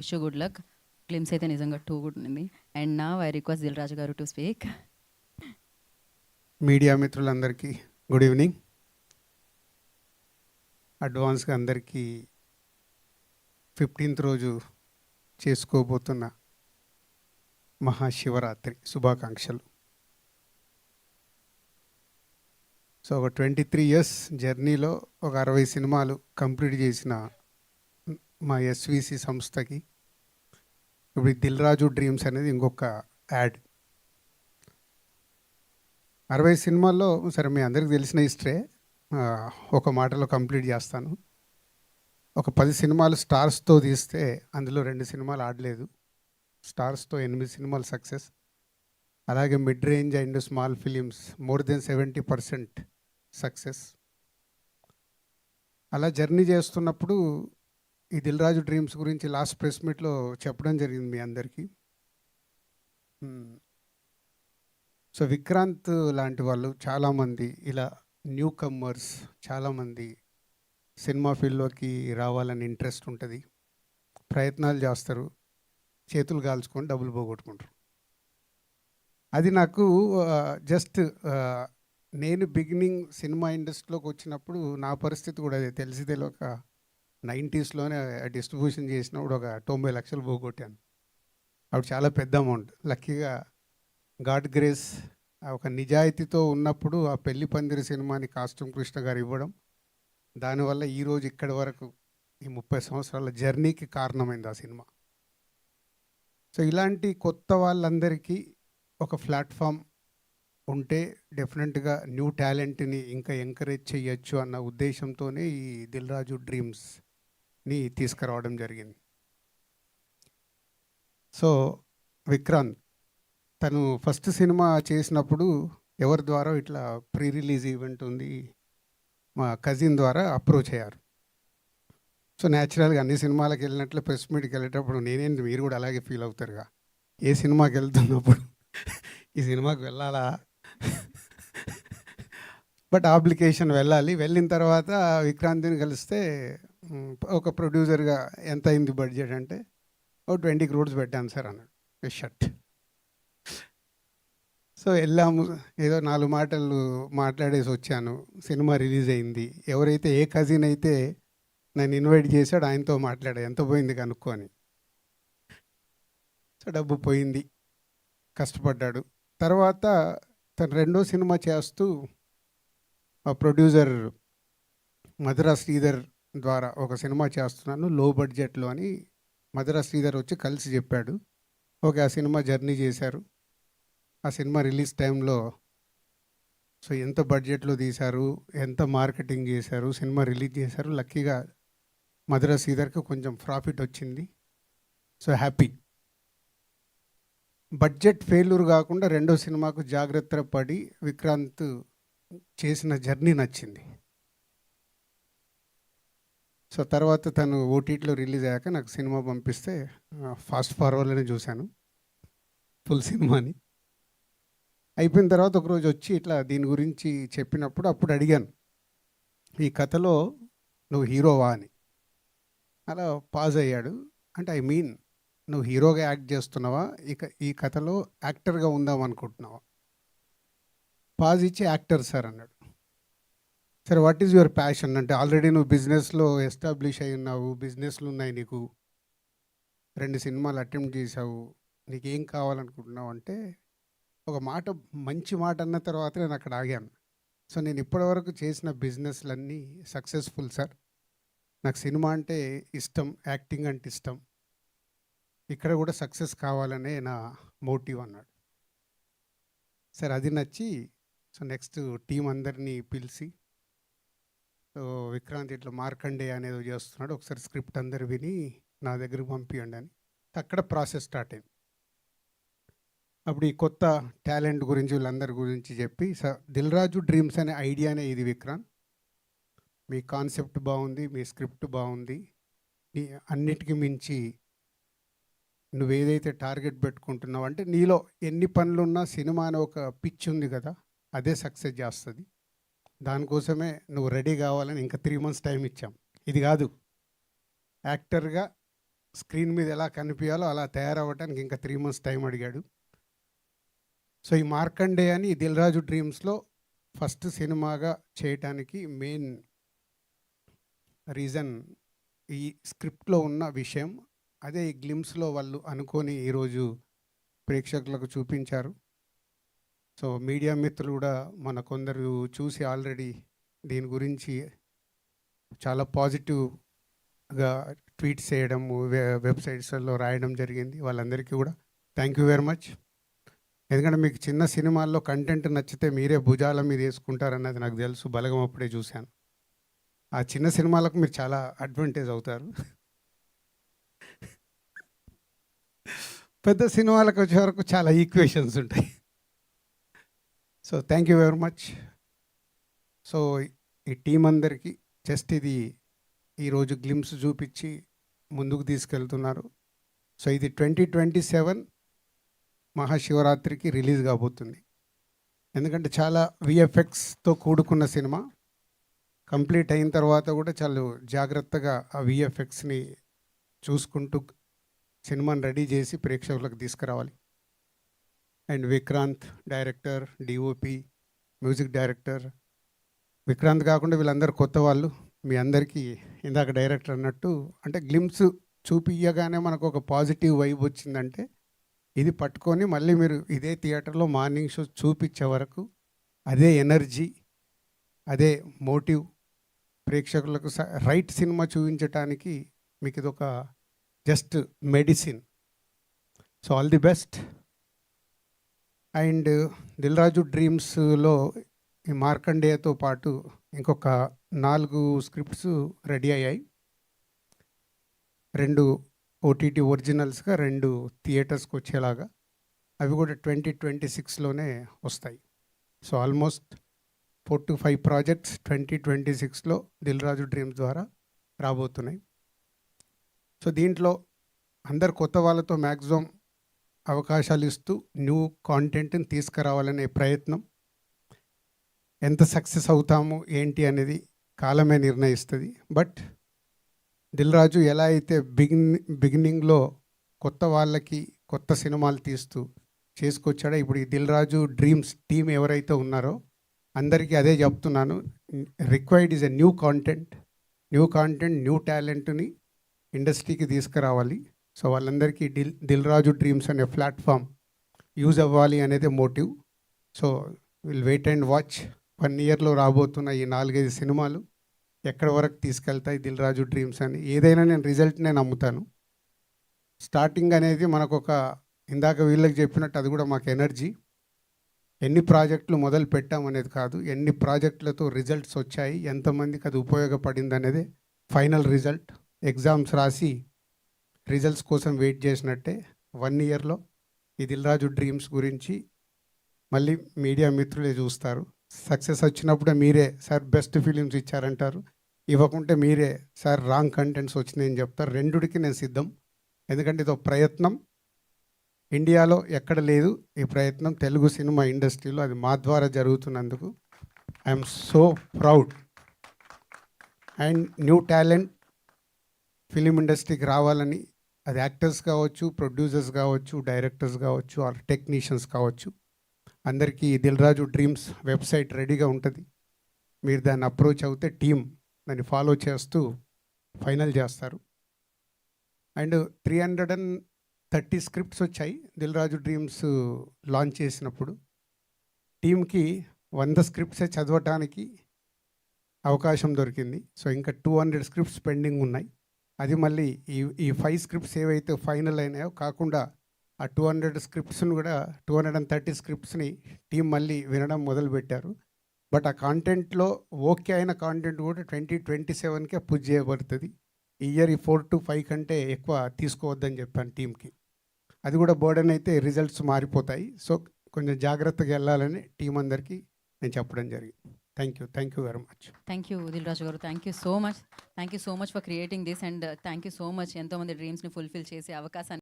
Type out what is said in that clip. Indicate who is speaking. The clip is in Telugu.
Speaker 1: Wish good luck. క్లిమ్స్ అయితే నిజంగా టూ గుడ్ ఉంది. అండ్ నా ఐ రిక్వెస్ట్ దిల్ రాజు గారు టు స్పీక్.
Speaker 2: మీడియా మిత్రులందరికీ గుడ్ ఈవినింగ్. అడ్వాన్స్గా అందరికీ 15th రోజు చేసుకోబోతున్న మహాశివరాత్రి శుభాకాంక్షలు. సో ఒక 23 years జర్నీలో ఒక 60 సినిమాలు కంప్లీట్ చేసిన మా ఎస్విసి సంస్థకి ఇప్పుడు దిల్ రాజు డ్రీమ్స్ అనేది ఇంకొక యాడ్. 60 సినిమాల్లో సరే మీ అందరికీ తెలిసిన హిస్టరీ ఒక మాటలో కంప్లీట్ చేస్తాను. ఒక 10 సినిమాలు స్టార్స్తో తీస్తే అందులో 2 సినిమాలు ఆడలేదు. స్టార్స్తో 8 సినిమాలు సక్సెస్. అలాగే mid range and small films more than 70% success. అలా జర్నీ చేస్తున్నప్పుడు ఈ దిల్ రాజు డ్రీమ్స్ గురించి లాస్ట్ ప్రెస్ మీట్లో చెప్పడం జరిగింది మీ అందరికీ. సో విక్రాంత్ లాంటి వాళ్ళు చాలామంది ఇలా న్యూ కమ్మర్స్ చాలామంది సినిమా ఫీల్డ్లోకి రావాలని ఇంట్రెస్ట్ ఉంటుంది, ప్రయత్నాలు చేస్తారు, చేతులు కాల్చుకొని డబ్బులు పోగొట్టుకుంటారు. అది నాకు జస్ట్ నేను బిగినింగ్ సినిమా ఇండస్ట్రీలోకి వచ్చినప్పుడు నా పరిస్థితి కూడా అదే. తెలిసి తెలియక 90sలోనే డిస్ట్రిబ్యూషన్ చేసినప్పుడు ఒక 90 లక్షలు పోగొట్టాను. అప్పుడు చాలా పెద్ద అమౌంట్. లక్కీగా గాడ్ గ్రేస్ ఒక నిజాయితీతో ఉన్నప్పుడు ఆ పెళ్లి పందిరి సినిమాని కాస్ట్యూమ్ కృష్ణ గారు ఇవ్వడం, దానివల్ల ఈరోజు ఇక్కడి వరకు ఈ 30 సంవత్సరాల జర్నీకి కారణమైంది ఆ సినిమా. సో ఇలాంటి కొత్త వాళ్ళందరికీ ఒక ప్లాట్ఫామ్ ఉంటే డెఫినెట్గా న్యూ టాలెంట్ని ఇంకా ఎంకరేజ్ చేయొచ్చు అన్న ఉద్దేశంతోనే ఈ దిల్ రాజు డ్రీమ్స్ని తీసుకురావడం జరిగింది. సో విక్రాంత్ తను ఫస్ట్ సినిమా చేసినప్పుడు ఎవరి ద్వారా ఇట్లా ప్రీ రిలీజ్ ఈవెంట్ ఉంది, మా కజిన్ ద్వారా అప్రోచ్ అయ్యారు. సో న్యాచురల్గా అన్ని సినిమాలకు వెళ్ళినట్లు ప్రెస్ మీట్కి వెళ్ళేటప్పుడు నేనేంటి మీరు కూడా అలాగే ఫీల్ అవుతారుగా, ఏ సినిమాకి వెళ్తున్నప్పుడు ఈ సినిమాకి వెళ్ళాలా బట్ అప్లికేషన్ వెళ్ళాలి. వెళ్ళిన తర్వాత విక్రాంతిని కలిస్తే ఒక ప్రొడ్యూసర్గా ఎంత అయింది బడ్జెట్ అంటే ఓ 20 crores పెట్టాను సార్ అన్నాడు షర్ట్. సో వెళ్ళాము, ఏదో 4 మాటలు మాట్లాడేసి వచ్చాను. సినిమా రిలీజ్ అయింది. ఎవరైతే ఏ కజిన్ అయితే నన్ను ఇన్వైట్ చేశాడు ఆయనతో మాట్లాడా ఎంత పోయింది కనుక్కొని. సో డబ్బు పోయింది, కష్టపడ్డాడు. తర్వాత తను రెండో సినిమా చేస్తూ ఆ ప్రొడ్యూసర్ మధురా శ్రీధర్ ద్వారా ఒక సినిమా చేస్తున్నాను లో బడ్జెట్లో అని మధురా శ్రీధర్ వచ్చి కలిసి చెప్పాడు. ఓకే, ఆ సినిమా జర్నీ చేశారు. ఆ సినిమా రిలీజ్ టైంలో సో ఎంత బడ్జెట్లో తీశారు, ఎంత మార్కెటింగ్ చేశారు, సినిమా రిలీజ్ చేశారు. లక్కీగా మధురా శ్రీధర్కి కొంచెం ప్రాఫిట్ వచ్చింది. So happy. బడ్జెట్ ఫెయిల్యూర్ కాకుండా రెండో సినిమాకు జాగ్రత్త పడి విక్రాంత్ చేసిన జర్నీ నచ్చింది. సో తర్వాత తను ఓటీటీలో రిలీజ్ అయ్యాక నాకు సినిమా పంపిస్తే ఫాస్ట్ ఫార్వర్డ్లోనే చూశాను ఫుల్ సినిమాని. అయిపోయిన తర్వాత ఒకరోజు వచ్చి ఇట్లా దీని గురించి చెప్పినప్పుడు అప్పుడు అడిగాను, ఈ కథలో నువ్వు హీరోవా అని. అలా పాజ్ అయ్యాడు. అంటే ఐ మీన్ నువ్వు హీరోగా యాక్ట్ చేస్తున్నావా, ఇక ఈ కథలో యాక్టర్గా ఉందాం అనుకుంటున్నావా? పాజ్ ఇచ్చి యాక్టర్ సార్ అన్నాడు. సరే వాట్ ఈజ్ యువర్ ప్యాషన్ అంటే, ఆల్రెడీ నువ్వు బిజినెస్లో ఎస్టాబ్లిష్ అయి ఉన్నావు, బిజినెస్లు ఉన్నాయి నీకు, 2 సినిమాలు అటెంప్ట్ చేసావు, నీకేం కావాలనుకుంటున్నావు అంటే ఒక మాట, మంచి మాట అన్న తర్వాత నేను అక్కడ ఆగాను. సో నేను ఇప్పటివరకు చేసిన బిజినెస్లన్నీ సక్సెస్ఫుల్ సార్, నాకు సినిమా అంటే ఇష్టం, యాక్టింగ్ అంటే ఇష్టం, ఇక్కడ కూడా సక్సెస్ కావాలనే నా మోటివ్ అన్నాడు. సరే అది నచ్చి సో నెక్స్ట్ టీం అందరినీ పిలిచి, సో విక్రాంత్ ఇట్లా మార్కండే అనేది చేస్తున్నాడు, ఒకసారి స్క్రిప్ట్ అందరు విని నా దగ్గరకు పంపించండి అని అక్కడ ప్రాసెస్ స్టార్ట్ అయింది. అప్పుడు ఈ కొత్త టాలెంట్ గురించి వీళ్ళందరి గురించి చెప్పి దిల్ రాజు డ్రీమ్స్ అనే ఐడియానే ఇది విక్రాంత్, మీ కాన్సెప్ట్ బాగుంది, మీ స్క్రిప్ట్ బాగుంది, అన్నిటికీ మించి నువ్వు ఏదైతే టార్గెట్ పెట్టుకుంటున్నావు అంటే నీలో ఎన్ని పనులున్నా సినిమా అనే ఒక పిచ్ ఉంది కదా, అదే సక్సెస్ చేస్తుంది. దానికోసమే నువ్వు రెడీ కావాలని ఇంకా 3 months టైం ఇచ్చాం. ఇది కాదు, యాక్టర్గా స్క్రీన్ మీద ఎలా కనిపించాలో అలా తయారవ్వటానికి ఇంకా 3 మంత్స్ టైం అడిగాడు. సో ఈ మార్కండే అని దిల్ రాజు డ్రీమ్స్లో ఫస్ట్ సినిమాగా చేయటానికి మెయిన్ రీజన్ ఈ స్క్రిప్ట్లో ఉన్న విషయం. అదే ఈ గ్లిమ్స్లో వాళ్ళు అనుకొని ఈరోజు ప్రేక్షకులకు చూపించారు. సో మీడియా మిత్రులు కూడా మన కొందరు చూసి ఆల్రెడీ దీని గురించి చాలా పాజిటివ్గా ట్వీట్స్ చేయడం, వెబ్సైట్స్లో రాయడం జరిగింది. వాళ్ళందరికీ కూడా థ్యాంక్ యూ వెరీ మచ్. ఎందుకంటే మీకు చిన్న సినిమాల్లో కంటెంట్ నచ్చితే మీరే భుజాల మీద వేసుకుంటారన్నది నాకు తెలుసు. బలగం అప్పుడే చూశాను. ఆ చిన్న సినిమాలకు మీరు చాలా అడ్వాంటేజ్ అవుతారు. పెద్ద సినిమాలకు వచ్చే వరకు చాలా ఈక్వేషన్స్ ఉంటాయి. So thank you very much. So ఈ టీం అందరికీ జస్ట్ ఇది ఈరోజు గ్లిమ్స్ చూపించి ముందుకు తీసుకెళ్తున్నారు. సో ఇది 2027 మహాశివరాత్రికి రిలీజ్ కాబోతుంది. ఎందుకంటే చాలా విఎఫ్ఎక్స్తో కూడుకున్న సినిమా. కంప్లీట్ అయిన తర్వాత కూడా చాలా జాగ్రత్తగా ఆ విఎఫ్ఎక్స్ని చూసుకుంటూ సినిమాని రెడీ చేసి ప్రేక్షకులకు తీసుకురావాలి. And Vikrant director, DOP, music director. Vikrant కాకుండా వీళ్ళందరూ కొత్త వాళ్ళు. మీ అందరికీ ఇందాక డైరెక్టర్ అన్నట్టు అంటే గ్లిమ్స్ చూపియగానే మనకు ఒక పాజిటివ్ వైబ్ వచ్చిందంటే ఇది పట్టుకొని మళ్ళీ మీరు ఇదే థియేటర్లో మార్నింగ్ షో చూపించే వరకు అదే ఎనర్జీ, అదే మోటివ్ ప్రేక్షకులకు రైట్ సినిమా చూపించడానికి మీకు ఇది ఒక just medicine. So all the best. And Dil Raju డ్రీమ్స్లో ఈ మార్కండేయతో పాటు ఇంకొక 4 స్క్రిప్ట్స్ రెడీ అయ్యాయి. 2 ఓటీటీ ఒరిజినల్స్గా, 2 థియేటర్స్కి వచ్చేలాగా. అవి కూడా 2026లోనే వస్తాయి. సో ఆల్మోస్ట్ 4 to 5 ప్రాజెక్ట్స్ 2026లో దిల్ రాజు డ్రీమ్స్ ద్వారా రాబోతున్నాయి. సో దీంట్లో అందరు కొత్త వాళ్ళతో మ్యాక్సిమం అవకాశాలు ఇస్తూ న్యూ కాంటెంట్ని తీసుకురావాలనే ప్రయత్నం. ఎంత సక్సెస్ అవుతాము ఏంటి అనేది కాలమే నిర్ణయిస్తుంది. బట్ దిల్ రాజు ఎలా అయితే బిగినింగ్లో కొత్త వాళ్ళకి కొత్త సినిమాలు తీస్తూ చేసుకొచ్చాడో, ఇప్పుడు ఈ దిల్ రాజు డ్రీమ్స్ టీం ఎవరైతే ఉన్నారో అందరికీ అదే చెప్తున్నాను. Required is a new content, new టాలెంట్ని ఇండస్ట్రీకి తీసుకురావాలి. సో వాళ్ళందరికీ దిల్ రాజు డ్రీమ్స్ అనే ప్లాట్ఫామ్ యూజ్ అవ్వాలి అనేది motive. So will wait and watch. 1 ఇయర్లో రాబోతున్న ఈ 4-5 సినిమాలు ఎక్కడి వరకు తీసుకెళ్తాయి దిల్ రాజు డ్రీమ్స్ అని. ఏదైనా నేను రిజల్ట్నే నమ్ముతాను. స్టార్టింగ్ అనేది మనకు ఒక ఇందాక వీళ్ళకి చెప్పినట్టు అది కూడా మాకు ఎనర్జీ. ఎన్ని ప్రాజెక్టులు మొదలు పెట్టామనేది కాదు, ఎన్ని ప్రాజెక్టులతో రిజల్ట్స్ వచ్చాయి, ఎంతమందికి అది ఉపయోగపడింది అనేది ఫైనల్ రిజల్ట్. ఎగ్జామ్స్ రాసి రిజల్ట్స్ కోసం వెయిట్ చేసినట్టే 1 ఇయర్లో ఈ దిల్ రాజు డ్రీమ్స్ గురించి మళ్ళీ మీడియా మిత్రులే చూస్తారు. సక్సెస్ వచ్చినప్పుడే మీరే సార్ బెస్ట్ ఫిలిమ్స్ ఇచ్చారంటారు, ఇవ్వకుంటే మీరే సార్ రాంగ్ కంటెంట్స్ వచ్చినాయని చెప్తారు. రెండుకి నేను సిద్ధం. ఎందుకంటే ఇది ఒక ప్రయత్నం. ఇండియాలో ఎక్కడ లేదు ఈ ప్రయత్నం. తెలుగు సినిమా ఇండస్ట్రీలో అది మా ద్వారా జరుగుతున్నందుకు I'm so proud. And new talent film ఇండస్ట్రీకి రావాలని, అది యాక్టర్స్ కావచ్చు, ప్రొడ్యూసర్స్ కావచ్చు, డైరెక్టర్స్ కావచ్చు, ఆర్ టెక్నీషియన్స్ కావచ్చు, అందరికీ దిల్ రాజు డ్రీమ్స్ వెబ్సైట్ రెడీగా ఉంటుంది. మీరు దాన్ని అప్రోచ్ అవుతే టీం దాన్ని ఫాలో చేస్తూ ఫైనల్ చేస్తారు. అండ్ 330 స్క్రిప్ట్స్ వచ్చాయి దిల్ రాజు డ్రీమ్స్ లాంచ్ చేసినప్పుడు. టీంకి 100 స్క్రిప్ట్సే చదవటానికి అవకాశం దొరికింది. సో ఇంకా 200 స్క్రిప్ట్స్ పెండింగ్ ఉన్నాయి. అది మళ్ళీ ఈ 5 స్క్రిప్ట్స్ ఏవైతే ఫైనల్ అయినాయో కాకుండా ఆ 200 స్క్రిప్ట్స్ని కూడా 230 స్క్రిప్ట్స్ని టీం మళ్ళీ వినడం మొదలుపెట్టారు. బట్ ఆ కాంటెంట్లో ఓకే అయిన కాంటెంట్ కూడా 2027కే పుష్ చేయబడుతుంది. ఈ ఇయర్ ఈ 4 to 5 కంటే ఎక్కువ తీసుకోవద్దని చెప్పాను టీంకి. అది కూడా బర్డెన్ అయితే రిజల్ట్స్ మారిపోతాయి. సో కొంచెం జాగ్రత్తగా వెళ్ళాలని టీం అందరికీ నేను చెప్పడం జరిగింది. Thank you very much.
Speaker 1: Thank you Dil Raju garu. Thank you so much for creating this. And thank you so much ఎంతోమంది డ్రీమ్స్ని ఫుల్ఫిల్ చేసే అవకాశాన్ని